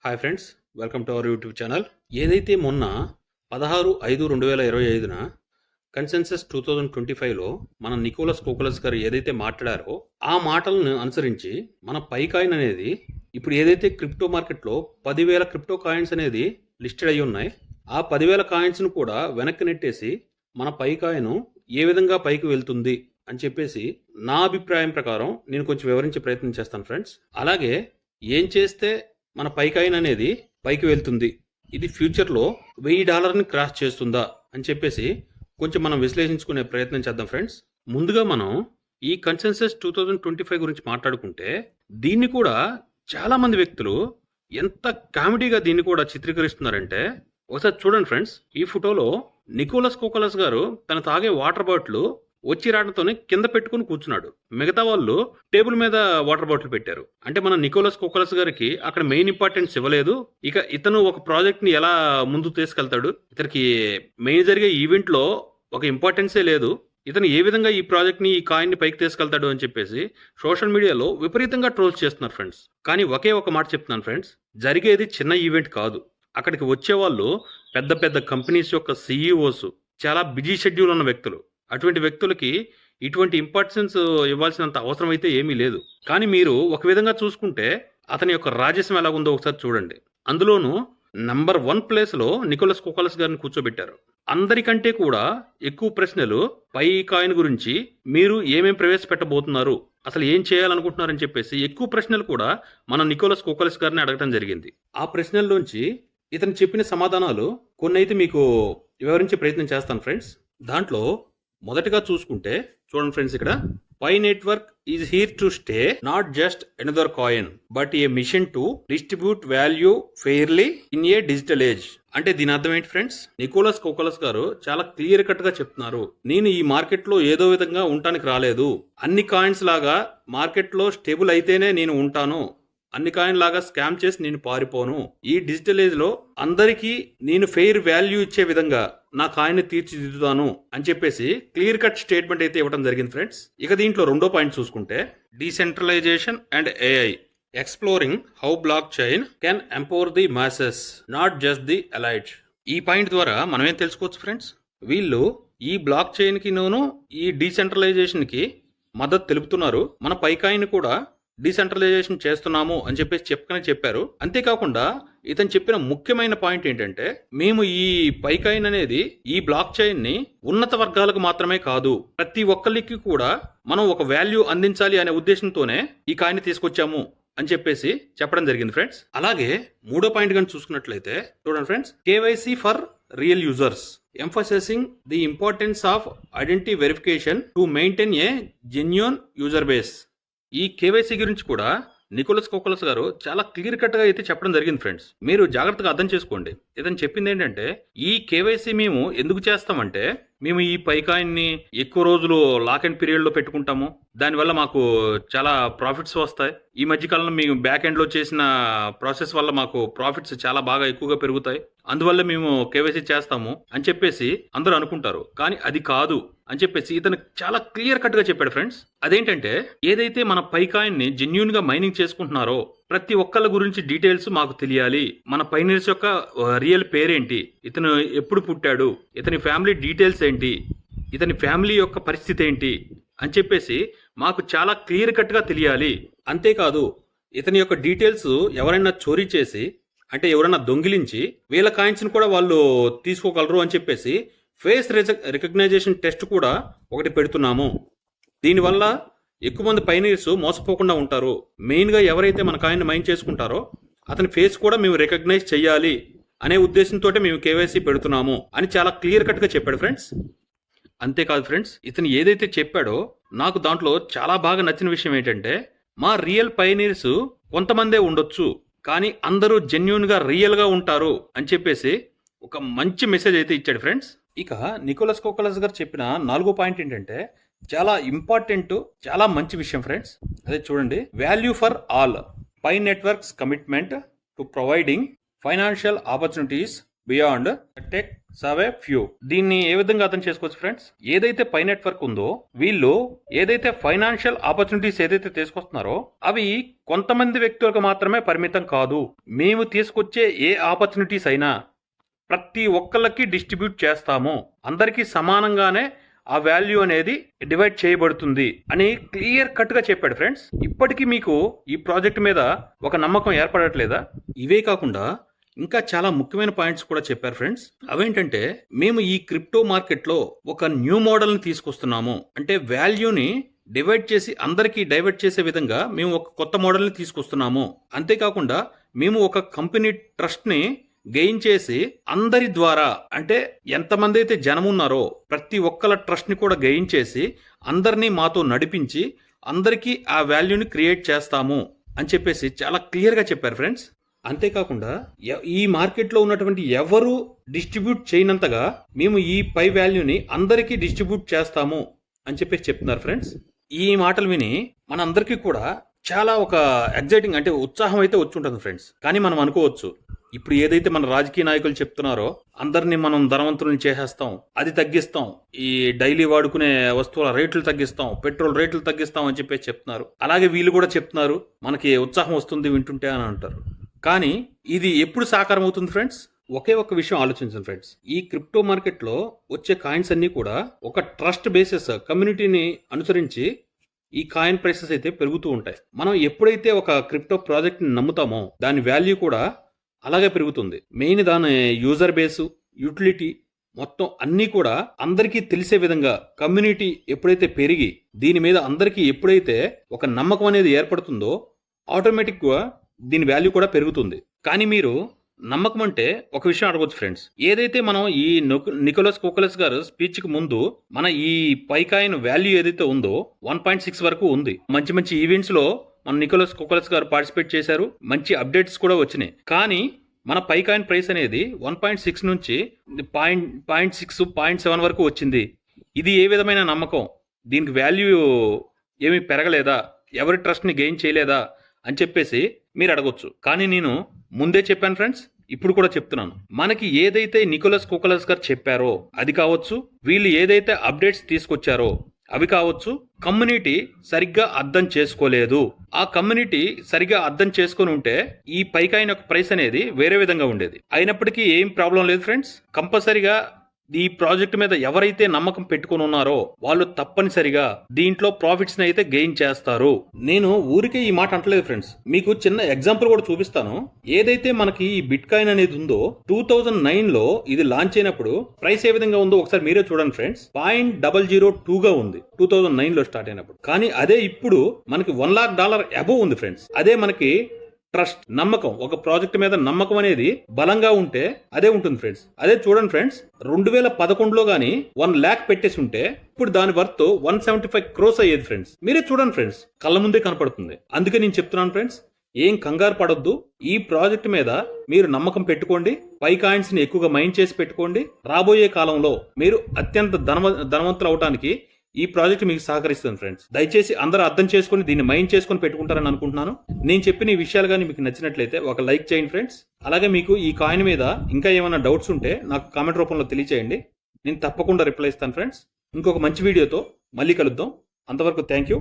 Hi friends, welcome to our YouTube channel. ఏదైతే మొన్న 16/5/2025న consensus 2025లో మన నికోలస్ కోకలస్ గారు ఏదైతే మాట్లాడారో ఆ మాటలను అనుసరించి మన పైకాయిన్ అనేది ఇప్పుడు ఏదైతే క్రిప్టో మార్కెట్లో 10,000 క్రిప్టో కాయిన్స్ అనేది లిస్టెడ్ అయ్యి ఉన్నాయి, ఆ 10,000 కాయిన్స్ను కూడా వెనక్కి నెట్టేసి మన పైకాయిన్ ఏ విధంగా పైకి వెళ్తుంది అని చెప్పేసి నా అభిప్రాయం ప్రకారం నేను కొంచెం వివరించే ప్రయత్నం చేస్తాను ఫ్రెండ్స్. అలాగే ఏం చేస్తే మన పైకాయిన్ అనేది పైకి వెళ్తుంది, ఇది ఫ్యూచర్లో $1,000ని క్రాస్ చేస్తుందా అని చెప్పేసి కొంచెం మనం విశ్లేషించుకునే ప్రయత్నం చేద్దాం ఫ్రెండ్స్. ముందుగా మనం ఈ కన్సెన్సస్ 2025 గురించి మాట్లాడుకుంటే దీన్ని కూడా చాలా మంది వ్యక్తులు ఎంత కామెడీగా దీన్ని కూడా చిత్రీకరిస్తున్నారంటే ఒకసారి చూడండి ఫ్రెండ్స్. ఈ ఫోటోలో నికోలస్ కోకలస్ గారు తను తాగే వాటర్ బాటిల్ వచ్చి రావడంతోనే కింద పెట్టుకుని కూర్చున్నాడు, మిగతా వాళ్ళు టేబుల్ మీద వాటర్ బాటిల్ పెట్టారు. అంటే మన నికోలస్ కోకలస్ గారికి అక్కడ మెయిన్ ఇంపార్టెన్స్ ఇవ్వలేదు. ఇక ఇతను ఒక ప్రాజెక్ట్ ని ఎలా ముందుకు తీసుకెళ్తాడు, ఇతనికి మెయిన్ జరిగే ఈవెంట్ లో ఒక ఇంపార్టెన్సే లేదు, ఇతను ఏ విధంగా ఈ ప్రాజెక్ట్ ని ఈ కాయిన్ ని పైకి తీసుకెళ్తాడు అని చెప్పేసి సోషల్ మీడియాలో విపరీతంగా ట్రోల్స్ చేస్తున్నారు ఫ్రెండ్స్. కానీ ఒకే ఒక మాట చెప్తున్నాను ఫ్రెండ్స్, జరిగేది చిన్న ఈవెంట్ కాదు. అక్కడికి వచ్చే వాళ్ళు పెద్ద పెద్ద కంపెనీస్ యొక్క సీఈఓస్, చాలా బిజీ షెడ్యూల్ ఉన్న వ్యక్తులు. అటువంటి వ్యక్తులకి ఇటువంటి ఇంపార్టెన్స్ ఇవ్వాల్సినంత అవసరం అయితే ఏమీ లేదు. కానీ మీరు ఒక విధంగా చూసుకుంటే అతని యొక్క రాజస్యం ఎలా ఉందో ఒకసారి చూడండి. అందులోనూ నంబర్ 1 ప్లేస్లో నికోలస్ కోకలస్ గారిని కూర్చోబెట్టారు. అందరికంటే కూడా ఎక్కువ ప్రశ్నలు పై కాయిన్ గురించి, మీరు ఏమేం ప్రవేశపెట్టబోతున్నారు, అసలు ఏం చేయాలనుకుంటున్నారని చెప్పేసి ఎక్కువ ప్రశ్నలు కూడా మన నికోలస్ కోకలస్ గారిని అడగటం జరిగింది. ఆ ప్రశ్నల్లోంచి ఇతను చెప్పిన సమాధానాలు కొన్ని అయితే మీకు వివరించే ప్రయత్నం చేస్తాను ఫ్రెండ్స్. దాంట్లో మొదటగా చూసుకుంటే చూడండి ఫ్రెండ్స్, ఇక్కడ Pi network is here to stay, not just another coin but a mission to distribute value fairly in a digital age. అంటే దీని అర్థం ఏంటి ఫ్రెండ్స్, నికోలస్ కోకలస్ గారు చాలా క్లియర్ కట్ గా చెప్తున్నారు, నేను ఈ మార్కెట్ లో ఏదో విధంగా ఉండటానికి రాలేదు, అన్ని కాయిన్స్ లాగా మార్కెట్ లో స్టేబుల్ అయితేనే నేను ఉంటాను, అన్ని కాయిన్ లాగా స్కామ్ చేసి నేను పారిపోను, ఈ డిజిటల్ ఏజ్ లో అందరికీ నేను ఫెయిర్ వాల్యూ ఇచ్చే విధంగా నా కాయిన్ తీర్చిదిద్దుతాను అని చెప్పేసి క్లియర్ కట్ స్టేట్మెంట్ అయితే ఇవ్వడం జరిగింది ఫ్రెండ్స్. ఇక దీంట్లో రెండో పాయింట్ చూసుకుంటే decentralisation and AI, exploring how block chain can empower the masses not just the elite. ఈ పాయింట్ ద్వారా మనం ఏం తెలుసుకోవచ్చు ఫ్రెండ్స్, వీళ్ళు ఈ బ్లాక్ చైన్ కి ఈ డీసెంట్రలైజేషన్ కి మద్దతు తెలుపుతున్నారు, మన పైకాయిన్ కూడా డీసెంట్రలైజేషన్ చేస్తున్నాము అని చెప్పేసి చెప్పారు. అంతేకాకుండా ఇతను చెప్పిన ముఖ్యమైన పాయింట్ ఏంటంటే, మేము ఈ పైకాయిన్ అనేది ఈ బ్లాక్ చైన్ ని ఉన్నత వర్గాలకు మాత్రమే కాదు, ప్రతి ఒక్కరికి కూడా మనం ఒక వాల్యూ అందించాలి అనే ఉద్దేశంతోనే ఈ కాయిన్ తీసుకొచ్చాము అని చెప్పేసి చెప్పడం జరిగింది ఫ్రెండ్స్. అలాగే మూడో పాయింట్ కానీ చూసుకున్నట్లయితే చూడండి friends, KYC for real users, emphasising the importance of identity verification to maintain a genuine user base. ఈ కేవైసీ గురించి కూడా నికోలస్ కోకలస్ గారు చాలా క్లియర్ కట్ గా అయితే చెప్పడం జరిగింది ఫ్రెండ్స్. మీరు జాగ్రత్తగా అర్థం చేసుకోండి. ఇతను చెప్పింది ఏంటంటే, ఈ కేవైసీ మేము ఎందుకు చేస్తామంటే, మేము ఈ పైకాయిన్ ని ఎక్కువ రోజులు లాక్ అండ్ పీరియడ్ లో పెట్టుకుంటాము, దానివల్ల మాకు చాలా ప్రాఫిట్స్ వస్తాయి. ఈ మధ్య కాలంలో మేము బ్యాక్ ఎండ్ లో చేసిన ప్రాసెస్ వల్ల మాకు ప్రాఫిట్స్ చాలా బాగా ఎక్కువగా పెరుగుతాయి, అందువల్ల మేము కేవైసీ చేస్తాము అని చెప్పేసి అందరూ అనుకుంటారు. కానీ అది కాదు అని చెప్పేసి ఇతను చాలా క్లియర్ కట్ గా చెప్పాడు ఫ్రెండ్స్. అదేంటంటే, ఏదైతే మన పైకాయిన్ ని జెన్యూన్ గా మైనింగ్ చేసుకుంటున్నారో ప్రతి ఒక్కళ్ళ గురించి డీటెయిల్స్ మాకు తెలియాలి, మన పైనర్స్ యొక్క రియల్ పేరేంటి, ఇతను ఎప్పుడు పుట్టాడు, ఇతని ఫ్యామిలీ డీటెయిల్స్ ఏంటి, ఇతని ఫ్యామిలీ యొక్క పరిస్థితి ఏంటి అని చెప్పేసి మాకు చాలా క్లియర్ కట్ గా తెలియాలి. అంతేకాదు ఇతని యొక్క డీటెయిల్స్ ఎవరైనా చోరీ చేసి, అంటే ఎవరైనా దొంగిలించి వీళ్ళ కాయిన్స్ ని కూడా వాళ్ళు తీసుకోగలరు అని చెప్పేసి ఫేస్ రికగ్నైజేషన్ టెస్ట్ కూడా ఒకటి పెడుతున్నాము. దీనివల్ల ఎక్కువ మంది పైనీర్స్ మోసపోకుండా ఉంటారు. మెయిన్ గా ఎవరైతే మన కాయిన్ మైన్ చేసుకుంటారో అతని ఫేస్ కూడా మేము రికగ్నైజ్ చేయాలి అనే ఉద్దేశంతో మేము కేవైసీ పెడుతున్నాము అని చాలా క్లియర్ కట్ గా చెప్పాడు ఫ్రెండ్స్. అంతేకాదు ఫ్రెండ్స్, ఇతను ఏదైతే చెప్పాడో నాకు దాంట్లో చాలా బాగా నచ్చిన విషయం ఏంటంటే, మా రియల్ పైనీర్స్ కొంతమందే ఉండొచ్చు, కానీ అందరూ జెన్యూన్ గా రియల్ గా ఉంటారు అని చెప్పేసి ఒక మంచి మెసేజ్ అయితే ఇచ్చాడు ఫ్రెండ్స్. ఇక నికోలస్ కోకలస్ గారు చెప్పిన 4వ పాయింట్ ఏంటంటే చాలా ఇంపార్టెంట్, చాలా మంచి విషయం ఫ్రెండ్స్. అదే చూడండి, value for all, Pi networks commitment to providing financial opportunities beyond tech savvy few. దీన్ని ఏ విధంగా అర్థం చేసుకోవచ్చు ఫ్రెండ్స్? ఏదైతే పై నెట్వర్క్ ఉందో వీళ్ళు ఏదైతే ఫైనాన్షియల్ ఆపర్చునిటీస్ ఏదైతే తీసుకొస్తున్నారో అవి కొంతమంది వ్యక్తులకు మాత్రమే పరిమితం కాదు. మేము తీసుకొచ్చే ఏ ఆపర్చునిటీస్ అయినా ప్రతి ఒక్కళ్ళకి డిస్ట్రిబ్యూట్ చేస్తాము, అందరికీ సమానంగానే ఆ వాల్యూ అనేది డివైడ్ చేయబడుతుంది అని క్లియర్ కట్ గా చెప్పాడు ఫ్రెండ్స్. ఇప్పటికీ మీకు ఈ ప్రాజెక్ట్ మీద ఒక నమ్మకం ఏర్పడట్లేదా? ఇవే కాకుండా ఇంకా చాలా ముఖ్యమైన పాయింట్స్ కూడా చెప్పారు ఫ్రెండ్స్. అవేంటంటే, మేము ఈ క్రిప్టో మార్కెట్ లో ఒక న్యూ మోడల్ ని తీసుకొస్తున్నాము, అంటే వాల్యూని డివైడ్ చేసి అందరికీ డైవర్ట్ చేసే విధంగా మేము ఒక కొత్త మోడల్ ని తీసుకొస్తున్నాము. అంతేకాకుండా మేము ఒక కంపెనీ ట్రస్ట్ ని గెయిన్ చేసి అందరి ద్వారా, అంటే ఎంతమంది అయితే జనం ఉన్నారో ప్రతి ఒక్కళ్ళ ట్రస్ట్ ని కూడా గెయిన్ చేసి అందరినీ మాతో నడిపించి అందరికీ ఆ వాల్యూని క్రియేట్ చేస్తాము అని చెప్పేసి చాలా క్లియర్ గా చెప్పారు ఫ్రెండ్స్. అంతేకాకుండా ఈ మార్కెట్లో ఉన్నటువంటి ఎవరు డిస్ట్రిబ్యూట్ చేయనంతగా మేము ఈ పై వాల్యూని అందరికీ డిస్ట్రిబ్యూట్ చేస్తాము అని చెప్పేసి చెప్తున్నారు ఫ్రెండ్స్. ఈ మాటలు విని మనందరికీ కూడా చాలా ఒక ఎగ్జైటింగ్, అంటే ఉత్సాహం అయితే వచ్చి ఉంటుంది ఫ్రెండ్స్. కానీ మనం అనుకోవచ్చు, ఇప్పుడు ఏదైతే మన రాజకీయ నాయకులు చెప్తున్నారో అందరినీ మనం ధనవంతులను చేసేస్తాం, అది తగ్గిస్తాం, ఈ డైలీ వాడుకునే వస్తువుల రేట్లు తగ్గిస్తాం, పెట్రోల్ రేట్లు తగ్గిస్తాం అని చెప్పేసి చెప్తున్నారు. అలాగే వీళ్ళు కూడా చెప్తున్నారు మనకి ఉత్సాహం వస్తుంది వింటుంటే అని అంటారు. కానీ ఇది ఎప్పుడు సాకారం అవుతుంది ఫ్రెండ్స్? ఒకే ఒక విషయం ఆలోచించండి ఫ్రెండ్స్. ఈ క్రిప్టో మార్కెట్ లో వచ్చే కాయిన్స్ అన్ని కూడా ఒక ట్రస్ట్ బేసిస్ కమ్యూనిటీని అనుసరించి ఈ కాయిన్ ప్రైసెస్ అయితే పెరుగుతూ ఉంటాయి. మనం ఎప్పుడైతే ఒక క్రిప్టో ప్రాజెక్ట్ ని నమ్ముతామో దాని వాల్యూ కూడా అలాగే పెరుగుతుంది. మెయిన్ దాని యూజర్ బేసు, యూటిలిటీ మొత్తం అన్నీ కూడా అందరికీ తెలిసే విధంగా కమ్యూనిటీ ఎప్పుడైతే పెరిగి దీని మీద అందరికీ ఎప్పుడైతే ఒక నమ్మకం అనేది ఏర్పడుతుందో ఆటోమేటిక్గా దీని వాల్యూ కూడా పెరుగుతుంది. కానీ మీరు నమ్మకం అంటే ఒక విషయం అడగవచ్చు ఫ్రెండ్స్. ఏదైతే మనం ఈ నికోలస్ కోకలస్ గారు స్పీచ్ కి ముందు మన ఈ పైకాయిన్ వాల్యూ ఏదైతే ఉందో 1.6 వరకు ఉంది. మంచి మంచి ఈవెంట్స్ లో మన నికోలస్ కోకలస్ గారు పార్టిసిపేట్ చేశారు, మంచి అప్డేట్స్ కూడా వచ్చినాయి. కానీ మన పైకాయిన్ ప్రైస్ అనేది 1.6 నుంచి 0.6, 0.7 వరకు వచ్చింది. ఇది ఏ విధమైన నమ్మకం? దీనికి వాల్యూ ఏమీ పెరగలేదా? ఎవరి ట్రస్ట్ ని గెయిన్ చేయలేదా అని చెప్పేసి మీరు అడగొచ్చు. కానీ నేను ముందే చెప్పాను ఫ్రెండ్స్, ఇప్పుడు కూడా చెప్తున్నాను. మనకి ఏదైతే నికోలస్ కోకలస్ గారు చెప్పారో అది కావచ్చు, వీళ్ళు ఏదైతే అప్డేట్స్ తీసుకొచ్చారో అవి కావచ్చు, కమ్యూనిటీ సరిగ్గా అర్థం చేసుకోలేదు. ఆ కమ్యూనిటీ సరిగ్గా అర్థం చేసుకొని ఉంటే ఈ పైకాయిన్ యొక్క ప్రైస్ అనేది వేరే విధంగా ఉండేది. అయినప్పటికీ ఏం ప్రాబ్లం లేదు ఫ్రెండ్స్. కంపల్సరిగా ఈ ప్రాజెక్ట్ మీద ఎవరైతే నమ్మకం పెట్టుకుని ఉన్నారో వాళ్ళు తప్పనిసరిగా దీంట్లో ప్రాఫిట్స్ ని అయితే గెయిన్ చేస్తారు. నేను ఊరికే ఈ మాట అంటలేదు ఫ్రెండ్స్, మీకు చిన్న ఎగ్జాంపుల్ కూడా చూపిస్తాను. ఏదైతే మనకి ఈ బిట్ కాయిన్ అనేది ఉందో 2009 లో ఇది లాంచ్ అయినప్పుడు ప్రైస్ ఏ విధంగా ఉందో ఒకసారి మీరే చూడండి ఫ్రెండ్స్. 0.002 గా ఉంది 2009 లో స్టార్ట్ అయినప్పుడు. కానీ అదే ఇప్పుడు మనకి $1,00,000 అబోవ్ ఉంది ఫ్రెండ్స్. అదే మనకి ట్రస్ట్, నమ్మకం, ఒక ప్రాజెక్ట్ మీద నమ్మకం అనేది బలంగా ఉంటే అదే ఉంటుంది ఫ్రెండ్స్. అదే చూడండి ఫ్రెండ్స్, 2011లో గానీ 1 lakh పెట్టేసి ఉంటే ఇప్పుడు దాని వర్త్ 175 crores అయ్యేది ఫ్రెండ్స్. మీరే చూడండి ఫ్రెండ్స్, కళ్ళ ముందే కనపడుతుంది. అందుకే నేను చెప్తున్నాను ఫ్రెండ్స్, ఏం కంగారు పడొద్దు. ఈ ప్రాజెక్ట్ మీద మీరు నమ్మకం పెట్టుకోండి, పై కాయిన్స్ ని ఎక్కువగా మైన్ చేసి పెట్టుకోండి. రాబోయే కాలంలో మీరు అత్యంత ధనవంతులు అవడానికి ఈ ప్రాజెక్ట్ మీకు సహకరిస్తుంది ఫ్రెండ్స్. దయచేసి అందరూ అర్థం చేసుకుని దీన్ని మైండ్ చేసుకుని పెట్టుకుంటారని అనుకుంటున్నాను. నేను చెప్పిన ఈ విషయాలు కానీ మీకు నచ్చినట్లయితే ఒక లైక్ చేయండి ఫ్రెండ్స్. అలాగే మీకు ఈ కాయిన్ మీద ఇంకా ఏమైనా డౌట్స్ ఉంటే నాకు కామెంట్ రూపంలో తెలియచేయండి, నేను తప్పకుండా రిప్లై ఇస్తాను ఫ్రెండ్స్. ఇంకొక మంచి వీడియోతో మళ్ళీ కలుద్దాం. అంతవరకు థ్యాంక్ యూ.